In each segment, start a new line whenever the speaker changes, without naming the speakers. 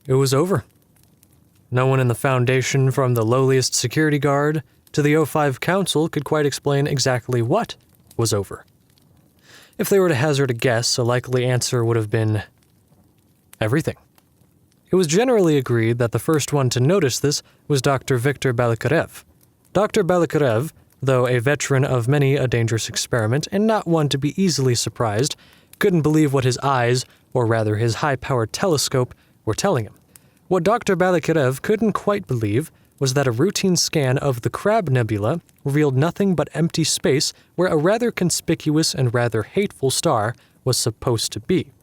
it was over. No one in the Foundation, from the lowliest security guard to the O5 Council, could quite explain exactly what was over. If they were to hazard a guess, a likely answer would have been everything. It was generally agreed that the first one to notice this was Dr. Viktor Balakarev. Dr. Balakarev, though a veteran of many a dangerous experiment and not one to be easily surprised, couldn't believe what his eyes, or rather his high-powered telescope, were telling him. What Dr. Balakarev couldn't quite believe was that a routine scan of the Crab Nebula revealed nothing but empty space where a rather conspicuous and rather hateful star was supposed to be.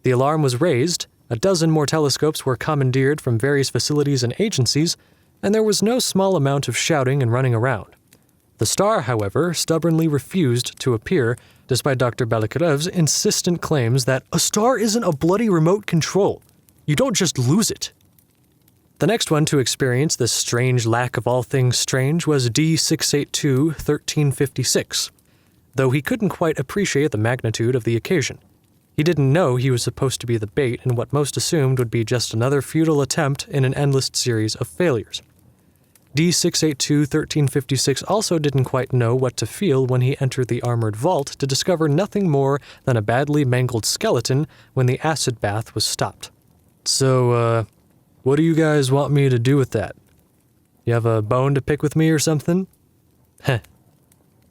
The alarm was raised, a dozen more telescopes were commandeered from various facilities and agencies, and there was no small amount of shouting and running around. The star, however, stubbornly refused to appear, despite Dr. Balakarev's insistent claims that a star isn't a bloody remote control. You don't just lose it. The next one to experience this strange lack of all things strange was D682-1356, though he couldn't quite appreciate the magnitude of the occasion. He didn't know he was supposed to be the bait in what most assumed would be just another futile attempt in an endless series of failures. D682-1356 also didn't quite know what to feel when he entered the armored vault to discover nothing more than a badly mangled skeleton when the acid bath was stopped. So, what do you guys want me to do with that? You have a bone to pick with me or something? Heh.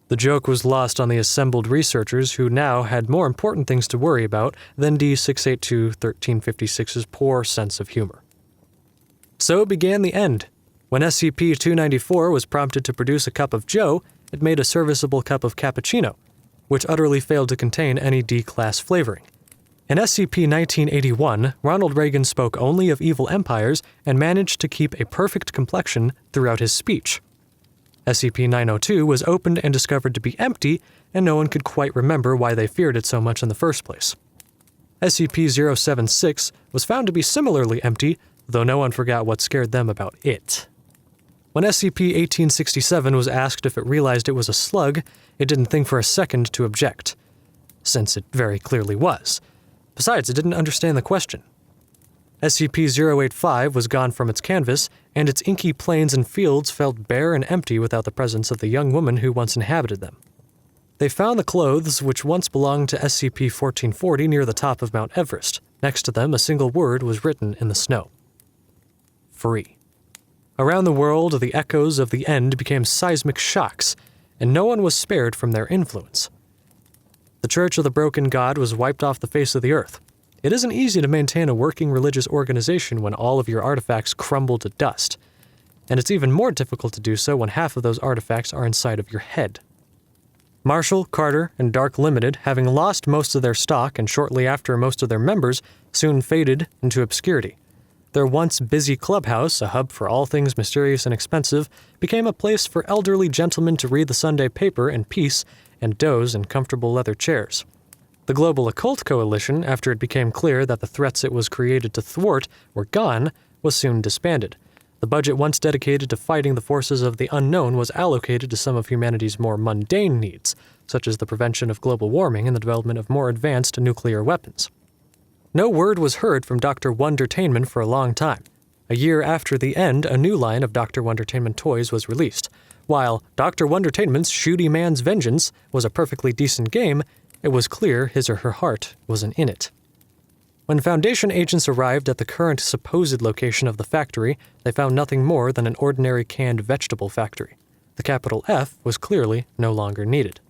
The joke was lost on the assembled researchers who now had more important things to worry about than D682-1356's poor sense of humor. So began the end. When SCP-294 was prompted to produce a cup of joe, it made a serviceable cup of cappuccino, which utterly failed to contain any D-class flavoring. In SCP-1981, Ronald Reagan spoke only of evil empires and managed to keep a perfect complexion throughout his speech. SCP-902 was opened and discovered to be empty, and no one could quite remember why they feared it so much in the first place. SCP-076 was found to be similarly empty, though no one forgot what scared them about it. When SCP-1867 was asked if it realized it was a slug, it didn't think for a second to object, since it very clearly was. Besides, it didn't understand the question. SCP-085 was gone from its canvas, and its inky plains and fields felt bare and empty without the presence of the young woman who once inhabited them. They found the clothes which once belonged to SCP-1440 near the top of Mount Everest. Next to them, a single word was written in the snow. Free. Around the world, the echoes of the end became seismic shocks, and no one was spared from their influence. The Church of the Broken God was wiped off the face of the earth. It isn't easy to maintain a working religious organization when all of your artifacts crumble to dust, and it's even more difficult to do so when half of those artifacts are inside of your head. Marshall, Carter, and Dark Limited, having lost most of their stock and shortly after most of their members, soon faded into obscurity. Their once busy clubhouse, a hub for all things mysterious and expensive, became a place for elderly gentlemen to read the Sunday paper in peace and doze in comfortable leather chairs. The Global Occult Coalition, after it became clear that the threats it was created to thwart were gone, was soon disbanded. The budget once dedicated to fighting the forces of the unknown was allocated to some of humanity's more mundane needs, such as the prevention of global warming and the development of more advanced nuclear weapons. No word was heard from Dr. Wondertainment for a long time. A year after the end, a new line of Dr. Wondertainment toys was released. While Dr. Wondertainment's Shooty Man's Vengeance was a perfectly decent game, it was clear his or her heart wasn't in it. When Foundation agents arrived at the current supposed location of the factory, they found nothing more than an ordinary canned vegetable factory. The capital F was clearly no longer needed.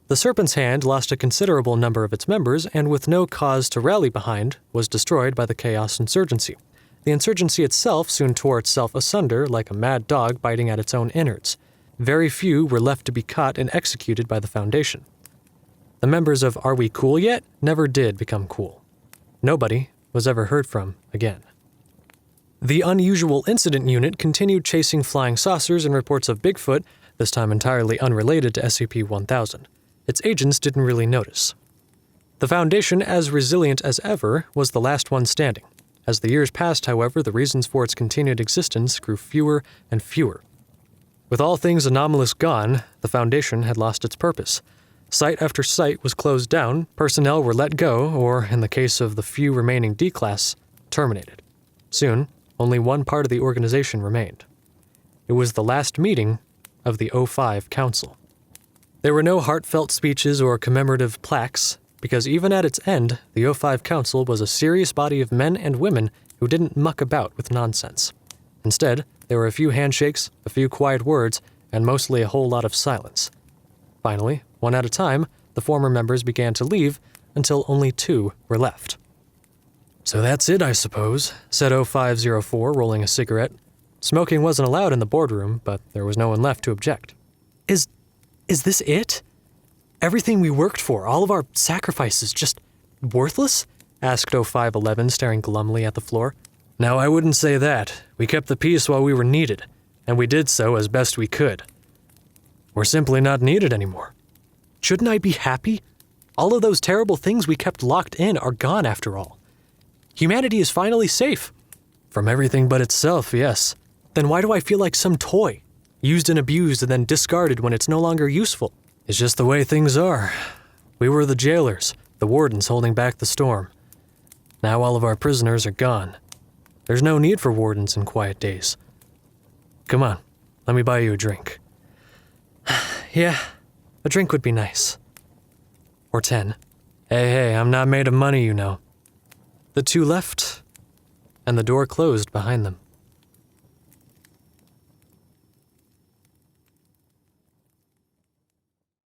The Serpent's Hand lost a considerable number of its members, and with no cause to rally behind, was destroyed by the Chaos Insurgency. The insurgency itself soon tore itself asunder like a mad dog biting at its own innards. Very few were left to be caught and executed by the Foundation. The members of Are We Cool Yet never did become cool. Nobody was ever heard from again. The Unusual Incident Unit continued chasing flying saucers and reports of Bigfoot, this time entirely unrelated to SCP-1000. Its agents didn't really notice. The Foundation, as resilient as ever, was the last one standing. As the years passed, however, the reasons for its continued existence grew fewer and fewer. With all things anomalous gone, the Foundation had lost its purpose. Site after site was closed down, personnel were let go, or, in the case of the few remaining D-Class, terminated. Soon, only one part of the organization remained. It was the last meeting of the O5 Council. There were no heartfelt speeches or commemorative plaques, because even at its end, the O5 Council was a serious body of men and women who didn't muck about with nonsense. Instead, there were a few handshakes, a few quiet words, and mostly a whole lot of silence. Finally, one at a time, the former members began to leave until only 2 were left. "So that's it, I suppose," said O504, rolling a cigarette. Smoking wasn't allowed in the boardroom, but there was no one left to object. Is this it? Everything we worked for, all of our sacrifices, just worthless?" asked O511, staring glumly at the floor. "Now, I wouldn't say that. We kept the peace while we were needed, and we did so as best we could. We're simply not needed anymore." "Shouldn't I be happy? All of those terrible things we kept locked in are gone after all. Humanity is finally safe." "From everything but itself, yes." "Then why do I feel like some toy? Used and abused and then discarded when it's no longer useful?"
"It's just the way things are. We were the jailers, the wardens holding back the storm. Now all of our prisoners are gone. There's no need for wardens in quiet days. Come on, let me buy you a drink."
"Yeah, a drink would be nice. Or 10.
Hey, I'm not made of money, you know."
The 2 left, and the door closed behind them.